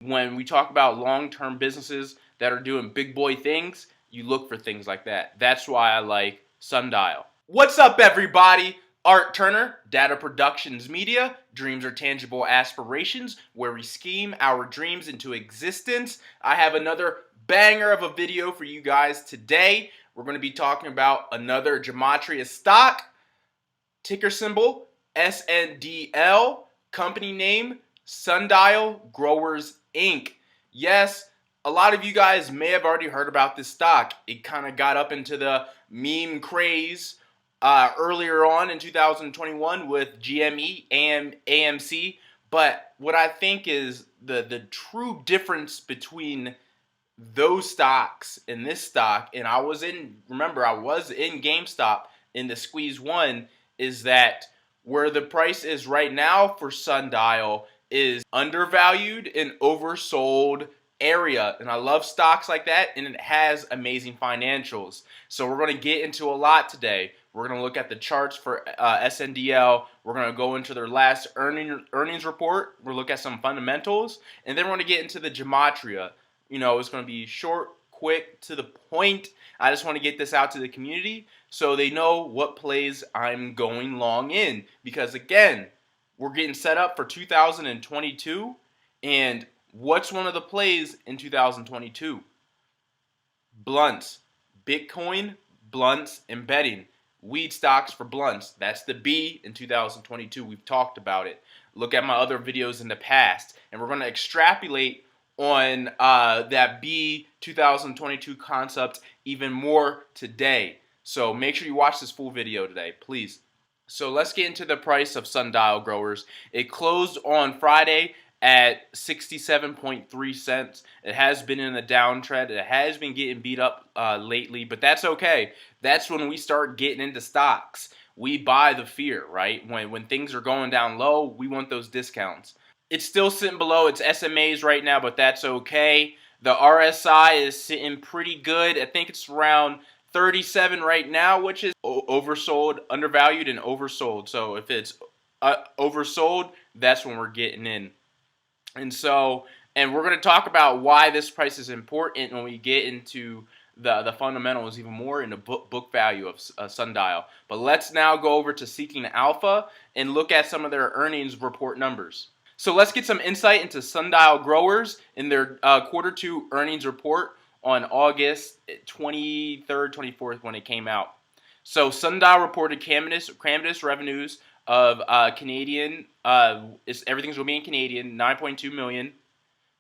When we talk about long-term businesses that are doing big boy things, you look for things like that. That's why I like Sundial. What's up, everybody? Art Turner, Data Productions Media. Dreams are tangible aspirations where we scheme our dreams into existence. I have another banger of a video for you guys today. We're going to be talking about another Gematria stock, ticker symbol SNDL, company name Sundial Growers Inc. Yes, a lot of you guys may have already heard about this stock. It kind of got up into the meme craze earlier on in 2021 with GME, AMC. But what I think is the true difference between those stocks and this stock, and I was in GameStop in the squeeze one, is that where the price is right now for Sundial is undervalued and oversold area. And I love stocks like that, and it has amazing financials. So we're going to get into a lot today. We're going to look at the charts for SNDL. We're going to go into their last earnings report. We'll look at some fundamentals, and then we're going to get into the Gematria. You know, it's going to be short, quick, to the point. I just want to get this out to the community so they know what plays I'm going long in. Because again, we're getting set up for 2022. And what's one of the plays in 2022? Blunts. Bitcoin, blunts, and betting. Weed stocks for blunts. That's the B in 2022. We've talked about it. Look at my other videos in the past. And we're going to extrapolate on that B 2022 concept even more today. So make sure you watch this full video today, please. So let's get into the price of Sundial Growers. It closed on Friday at 67.3 cents. It has been in a downtrend. It has been getting beat up lately, but that's okay. That's when we start getting into stocks. We buy the fear, right? When things are going down low, we want those discounts. It's still sitting below its SMAs right now, but that's okay. The RSI is sitting pretty good. I think it's around 37 right now, which is oversold, undervalued, and oversold. So if it's oversold, that's when we're getting in. And we're going to talk about why this price is important when we get into the fundamentals even more in the book value of Sundial. But let's now go over to Seeking Alpha and look at some of their earnings report numbers. So let's get some insight into Sundial Growers in their Q2 earnings report on August 23rd, 24th when it came out. So Sundial reported cannabis revenues of Canadian, everything's going to be in Canadian, 9.2 million.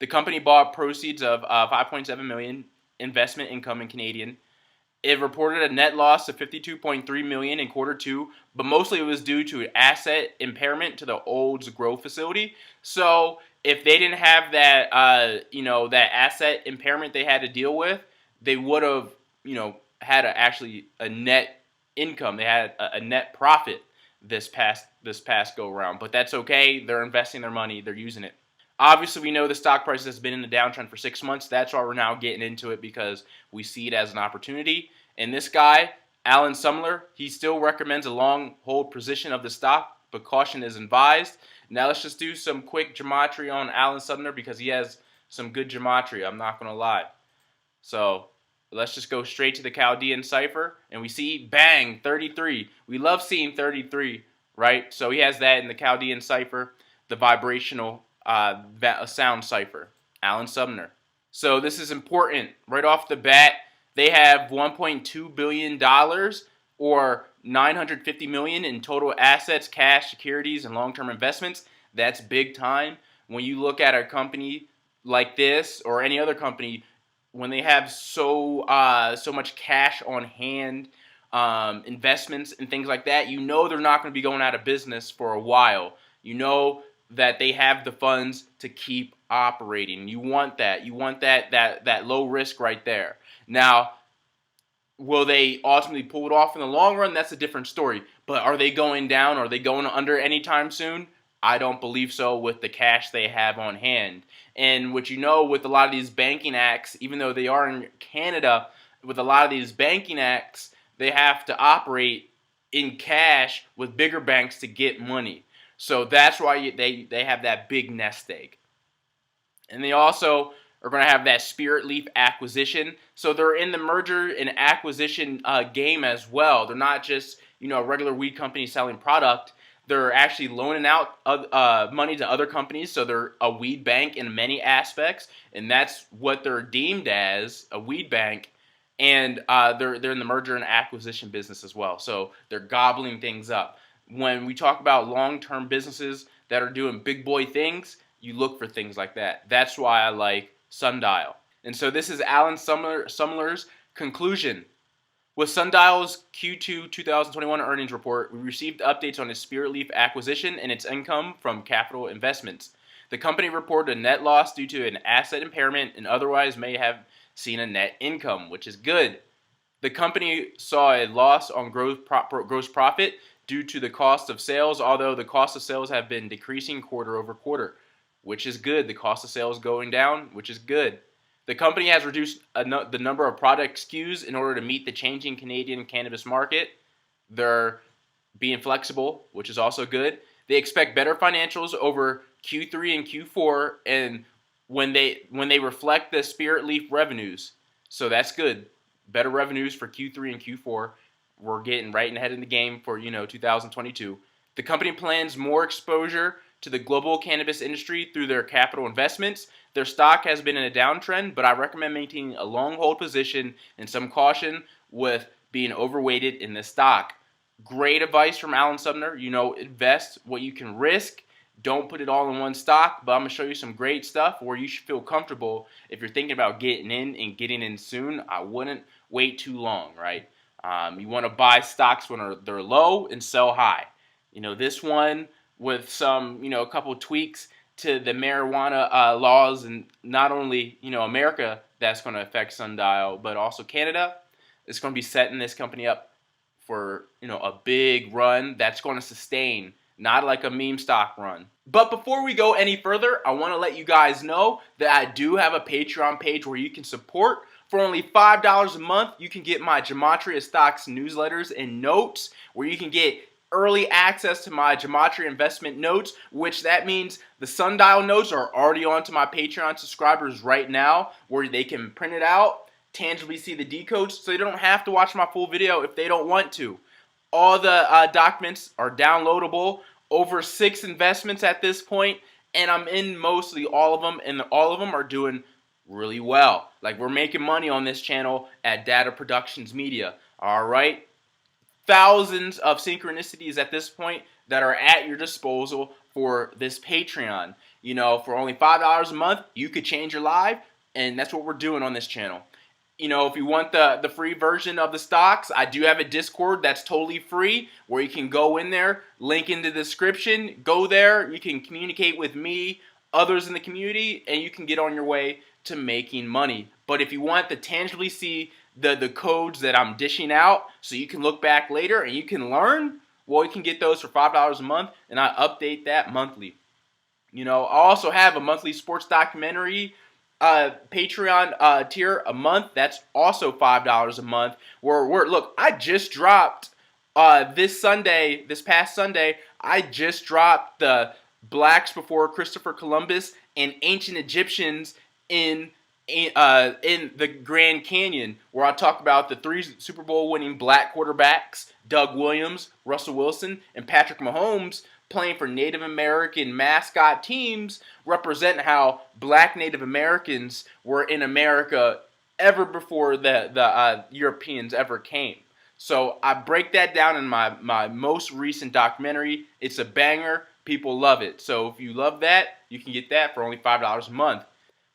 The company bought proceeds of 5.7 million, investment income in Canadian. It reported a net loss of 52.3 million in Q2, but mostly it was due to asset impairment to the Olds Grove facility. So if they didn't have that, that asset impairment they had to deal with, they would have, had actually a net income. They had a net profit this past go around, but that's okay. They're investing their money. They're using it. Obviously, we know the stock price has been in the downtrend for 6 months. That's why we're now getting into it, because we see it as an opportunity. And this guy, Alan Sumler, he still recommends a long hold position of the stock, but caution is advised. Now let's just do some quick Gematria on Alan Sumner, because he has some good Gematria, I'm not going to lie. So let's just go straight to the Chaldean cipher, and we see, bang, 33. We love seeing 33, right? So he has that in the Chaldean cipher, the vibrational sound cipher, Alan Sumner. So this is important. Right off the bat, they have $1.2 billion or $950 million in total assets, cash, securities, and long-term investments. That's big time. When you look at a company like this or any other company, when they have so much cash on hand, investments and things like that, they're not going to be going out of business for a while. That they have the funds to keep operating. You want that. You want that low risk right there. Now, will they ultimately pull it off in the long run? That's a different story. But are they going down? Are they going under anytime soon? I don't believe so with the cash they have on hand. And with a lot of these banking acts, even though they are in Canada, with a lot of these banking acts, they have to operate in cash with bigger banks to get money. So that's why they have that big nest egg. And they also are going to have that Spirit Leaf acquisition. So they're in the merger and acquisition game as well. They're not just, a regular weed company selling product. They're actually loaning out money to other companies. So they're a weed bank in many aspects. And that's what they're deemed as, a weed bank. And they're in the merger and acquisition business as well. So they're gobbling things up. When we talk about long-term businesses that are doing big boy things, you look for things like that. That's why I like Sundial. And so this is Alan Sumler's conclusion. With Sundial's Q2 2021 earnings report, we received updates on its Spirit Leaf acquisition and its income from capital investments. The company reported a net loss due to an asset impairment and otherwise may have seen a net income, which is good. The company saw a loss on gross profit due to the cost of sales, although the cost of sales have been decreasing quarter over quarter, which is good. The cost of sales going down, which is good. The company has reduced the number of product SKUs in order to meet the changing Canadian cannabis market. They're being flexible, which is also good. They expect better financials over Q3 and Q4, and when they reflect the Spirit Leaf revenues, so that's good. Better revenues for Q3 and Q4. We're getting right ahead in the game for 2022. The company plans more exposure to the global cannabis industry through their capital investments. Their stock has been in a downtrend, but I recommend maintaining a long hold position and some caution with being overweighted in this stock. Great advice from Alan Sumner. Invest what you can risk. Don't put it all in one stock, but I'm going to show you some great stuff where you should feel comfortable. If you're thinking about getting in and getting in soon, I wouldn't wait too long, right? You want to buy stocks when they're low and sell high. This one with some, a couple tweaks to the marijuana laws, and not only, America, that's going to affect Sundial, but also Canada. It's going to be setting this company up for, a big run that's going to sustain, not like a meme stock run. But before we go any further, I want to let you guys know that I do have a Patreon page where you can support. For only $5 a month, you can get my Gematria stocks newsletters and notes, where you can get early access to my Gematria investment notes, which that means the Sundial notes are already on to my Patreon subscribers right now, where they can print it out, tangibly see the decodes, so they don't have to watch my full video if they don't want to. All the documents are downloadable, over 6 investments at this point, and I'm in mostly all of them, and all of them are doing really well. Like, we're making money on this channel at D.A.T.A Productions Media. All right, thousands of synchronicities at this point that are at your disposal for this Patreon. For only $5 a month, you could change your life, and that's what we're doing on this channel. If you want the free version of the stocks, I do have a Discord that's totally free, where you can go in there, link in the description, go there, you can communicate with me, others in the community, and you can get on your way to making money. But if you want to tangibly see the codes that I'm dishing out, so you can look back later and you can learn, well, you can get those for $5 a month, and I update that monthly. I also have a monthly sports documentary Patreon tier a month. That's also $5 a month. Look, I just dropped this past Sunday, I just dropped the Blacks Before Christopher Columbus and Ancient Egyptians in the Grand Canyon, where I talk about the 3 Super Bowl winning black quarterbacks, Doug Williams, Russell Wilson, and Patrick Mahomes, playing for Native American mascot teams, represent how black Native Americans were in America ever before the Europeans ever came. So I break that down in my most recent documentary. It's a banger. People love it. So if you love that, you can get that for only $5 a month.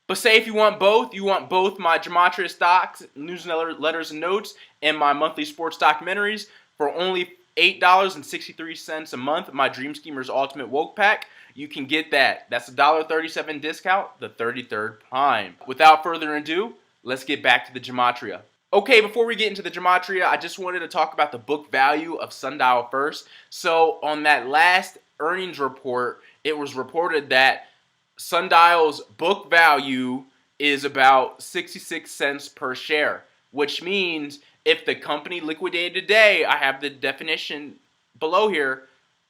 But say if you want both my Gematria stocks, newsletters and notes, and my monthly sports documentaries for only $8.63 a month, my Dream Schemers Ultimate Woke Pack, you can get that. That's a $1.37 discount, the 33rd Prime. Without further ado, let's get back to the Gematria. Okay, before we get into the Gematria, I just wanted to talk about the book value of Sundial first. So on that last earnings report, it was reported that Sundial's book value is about 66 cents per share, which means if the company liquidated today, I have the definition below here,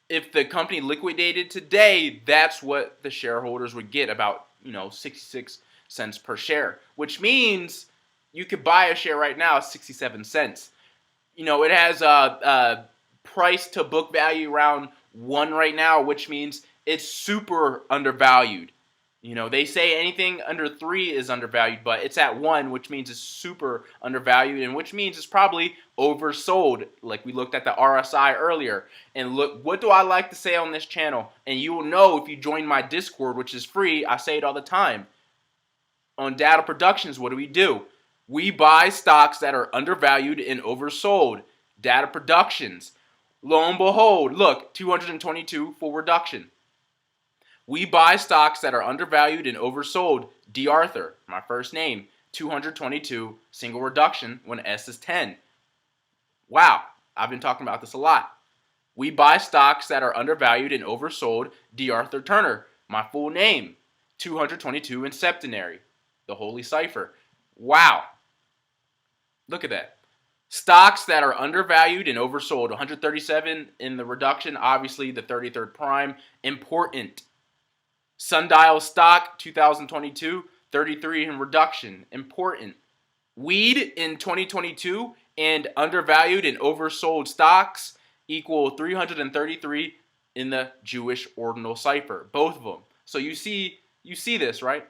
if the company liquidated today, that's what the shareholders would get, about 66 cents per share, which means you could buy a share right now at 67 cents. It has a price to book value around 1 right now, which means it's super undervalued. They say anything under 3 is undervalued, but it's at 1, which means it's super undervalued, and which means it's probably oversold, like we looked at the RSI earlier. And look, what do I like to say on this channel? And you will know if you join my Discord, which is free. I say it all the time. On D.A.T.A Productions, what do? We buy stocks that are undervalued and oversold. D.A.T.A Productions. Lo and behold, look, 222 full reduction. We buy stocks that are undervalued and oversold. D. Arthur, my first name, 222 single reduction when S is 10. Wow, I've been talking about this a lot. We buy stocks that are undervalued and oversold. D. Arthur Turner, my full name, 222 in septenary, the holy cipher. Wow. Look at that. Stocks that are undervalued and oversold. 137 in the reduction, obviously the 33rd prime, important. Sundial stock, 2022, 33 in reduction, important. Weed in 2022 and undervalued and oversold stocks equal 333 in the Jewish ordinal cipher, both of them. So you see this, right?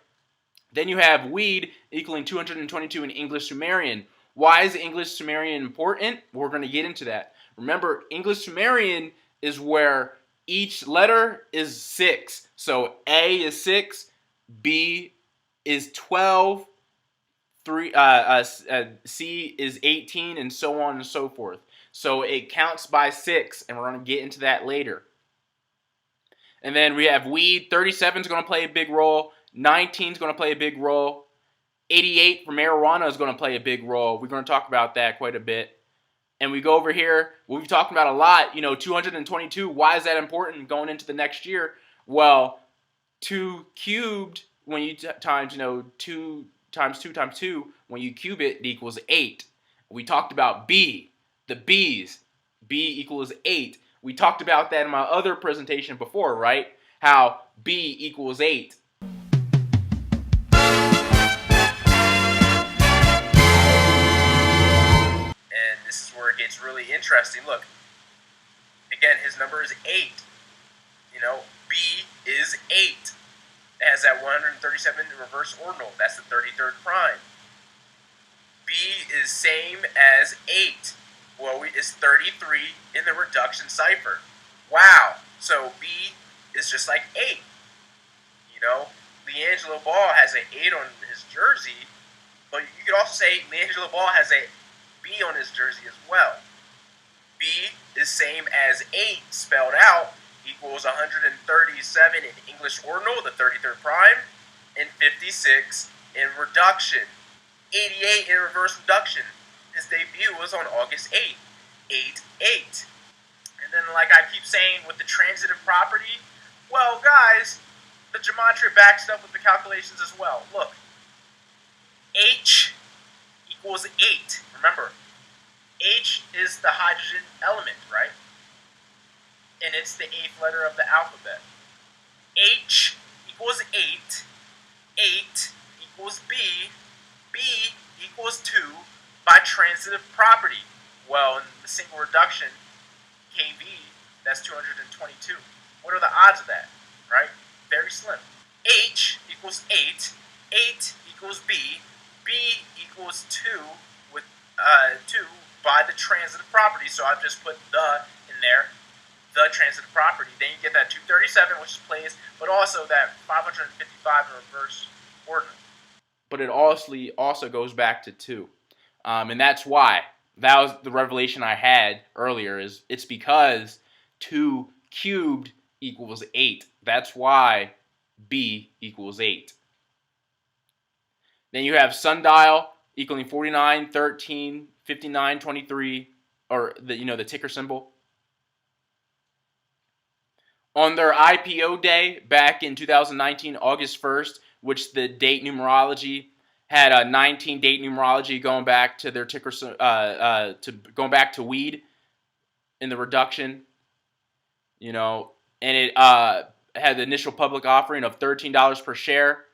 Then you have weed equaling 222 in English Sumerian. Why is English Sumerian important? We're going to get into that. Remember, English Sumerian is where each letter is 6. So A is 6, B is 12, C is 18, and so on and so forth. So it counts by 6, and we're going to get into that later. And then we have weed. 37 is going to play a big role. 19 is going to play a big role. 88 for marijuana is going to play a big role. We're going to talk about that quite a bit. And we go over here, we've talked about a lot, 222, why is that important going into the next year? Well, 2 cubed, when you times, 2 times 2 times 2, when you cube it, it equals 8. We talked about B, the B's. B equals 8. We talked about that in my other presentation before, right? How B equals 8. This is where it gets really interesting. Look, again, his number is 8. B is 8. It has that 137 in reverse ordinal. That's the 33rd prime. B is same as 8. Well, it's 33 in the reduction cipher. Wow. So B is just like 8. LeAngelo Ball has an 8 on his jersey, but you could also say LeAngelo Ball has a B on his jersey as well. B is same as 8 spelled out equals 137 in English ordinal, the 33rd prime, and 56 in reduction. 88 in reverse reduction. His debut was on August 8th. 8-8. And then, like I keep saying with the transitive property, well, guys, the Gematria backs up with the calculations as well. Look, H equals 8. Remember, H is the hydrogen element, right? And it's the 8th letter of the alphabet. H equals 8. 8 equals B. B equals 2 by transitive property. Well, in the single reduction, KB, that's 222. What are the odds of that, right? Very slim. H equals 8. 8 equals B. B equals 2 with 2 by the transitive property. So I've just put the in there, the transitive property. Then you get that 237, which is placed, but also that 555 in reverse ordinal. But it also goes back to 2. And that's why. That was the revelation I had earlier, is it's because 2 cubed equals 8. That's why B equals 8. Then you have Sundial equaling 49, 13, 59, 23, or the ticker symbol. On their IPO day back in 2019, August 1st, which the date numerology had a 19 date numerology going back to their ticker, going back to weed in the reduction, and it had the initial public offering of $13 per share.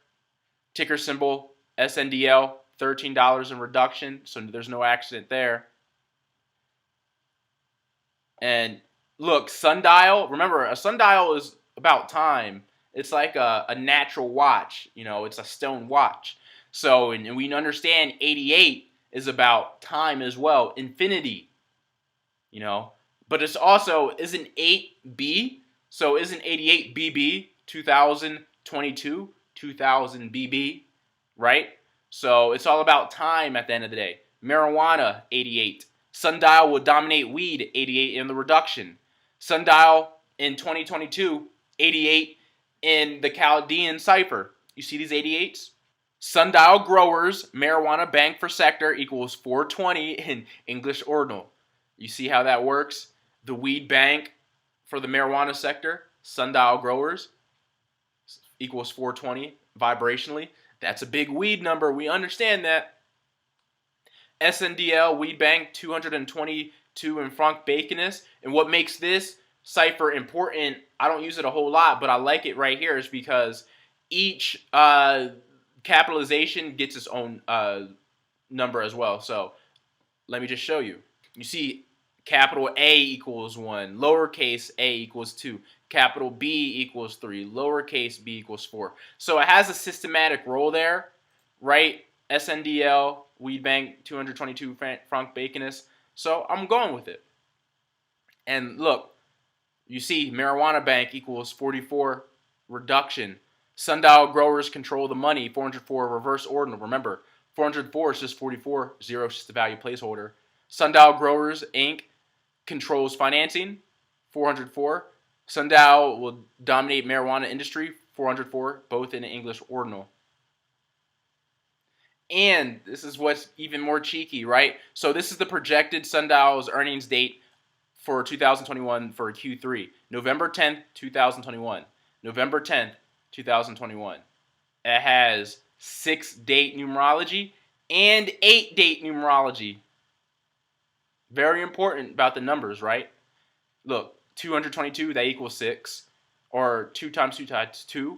Ticker symbol SNDL, $13 in reduction, so there's no accident there. And look, sundial, remember, a sundial is about time. It's like a natural watch, you know, it's a stone watch. So, and we understand 88 is about time as well, infinity, you know. But it's also, isn't 8B? So isn't 88 BB, 2022, 2000 BB, right? So it's all about time at the end of the day. Marijuana, 88. Sundial will dominate weed, 88 in the reduction. Sundial in 2022, 88 in the Chaldean cipher. You see these 88s? Sundial growers, marijuana bank for sector equals 420 in English ordinal. You see how that works? The weed bank for the marijuana sector, sundial growers, equals 420 vibrationally. That's a big weed number. We understand that. SNDL, weed bank, 222 in franc baconist. And what makes this cipher important, I don't use it a whole lot, but I like it right here, is because each capitalization gets its own number as well. So let me just show you. You see capital A equals 1, lowercase a equals 2, capital B equals 3, lowercase b equals 4. So it has a systematic role there, right? SNDL, weed bank, 222 franc baconist. So I'm going with it. And look, you see marijuana bank equals 44 reduction. Sundial growers control the money, 404 reverse ordinal. Remember, 404 is just 44, 0 is just the value placeholder. Sundial Growers Inc. controls financing, 404. Sundial will dominate marijuana industry, 404, both in English ordinal. And this is what's even more cheeky, right? So this is the projected Sundial's earnings date for 2021 for Q3. November 10th, 2021. November 10th, 2021. It has 6-date numerology and 8-date numerology. Very important about the numbers, right? Look, 222, that equals 6. Or 2 times 2 times 2.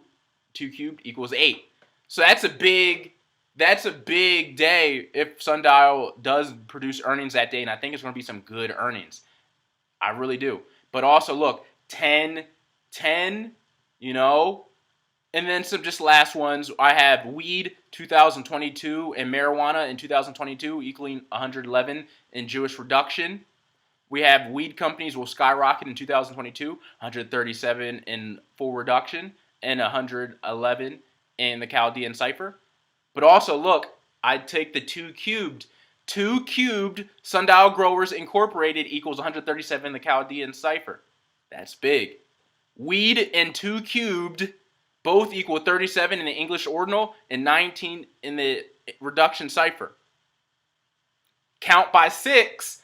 2 cubed equals 8. So that's a big day if Sundial does produce earnings that day, and I think it's going to be some good earnings. I really do. But also, look, 10, 10, you know, and then some just last ones. I have weed 2022 and marijuana in 2022 equaling 111 in Jewish reduction. We have weed companies will skyrocket in 2022, 137 in full reduction and 111 in the Chaldean cipher. But also, look, I take the 2 cubed. 2 cubed Sundial Growers Incorporated equals 137 in the Chaldean cipher. That's big. Weed and 2 cubed both equal 37 in the English ordinal and 19 in the reduction cipher. Count by 6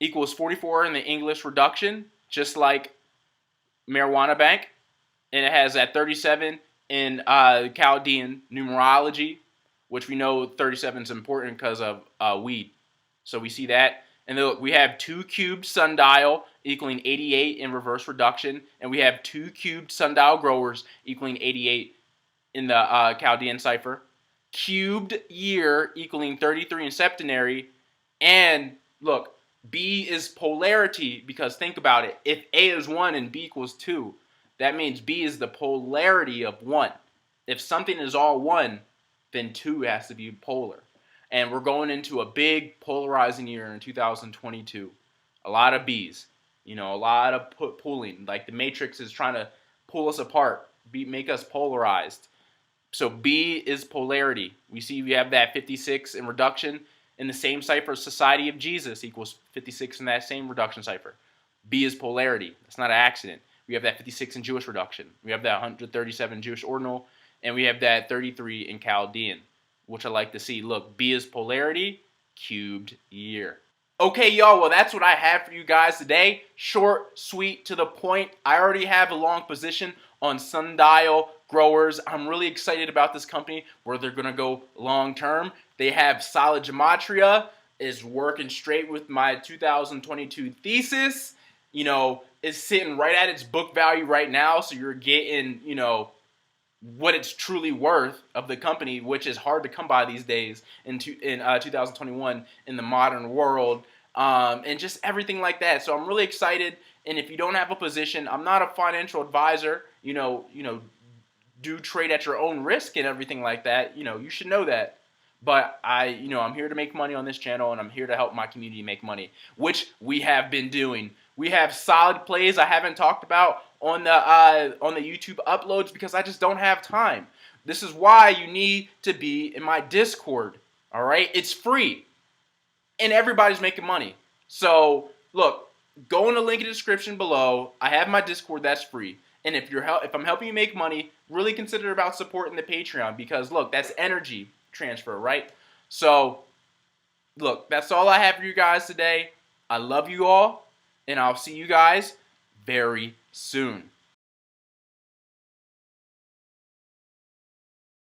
equals 44 in the English reduction, just like marijuana bank. And it has that 37 in Chaldean numerology, which we know 37 is important because of weed. So we see that. And look, we have 2 cubed Sundial equaling 88 in reverse reduction. And we have 2 cubed Sundial Growers equaling 88 in the Chaldean cipher. Cubed year equaling 33 in septenary. And look, B is polarity, because think about it. If A is 1 and B equals 2, that means B is the polarity of 1. If something is all 1, then 2 has to be polar. And we're going into a big polarizing year in 2022. A lot of B's. You know, a lot of pulling. Like the Matrix is trying to pull us apart, make us polarized. So B is polarity. We see we have that 56 in reduction in the same cipher. Society of Jesus equals 56 in that same reduction cipher. B is polarity. That's not an accident. We have that 56 in Jewish reduction. We have that 137 Jewish ordinal. And we have that 33 in Chaldean, which I like to see. Look, B is polarity, cubed year. Okay, y'all, well, that's what I have for you guys today. Short, sweet, to the point. I already have a long position on Sundial Growers. I'm really excited about this company, where they're going to go long term. They have solid Gematria, is working straight with my 2022 thesis. You know, it's sitting right at its book value right now, so you're getting, you know, what it's truly worth of the company, which is hard to come by these days in 2021 in the modern world, and just everything like that. So I'm really excited. And if you don't have a position, I'm not a financial advisor. Do trade at your own risk and everything like that. You should know that. But I'm here to make money on this channel, and I'm here to help my community make money, which we have been doing. We have solid plays I haven't talked about on the YouTube uploads because I just don't have time. This is why you need to be in my Discord. All right, it's free, and everybody's making money. So look, go in the link in the description below. I have my Discord that's free. And if I'm helping you make money, really consider about supporting the Patreon because look, that's energy transfer, right? So look, that's all I have for you guys today. I love you all, and I'll see you guys very soon.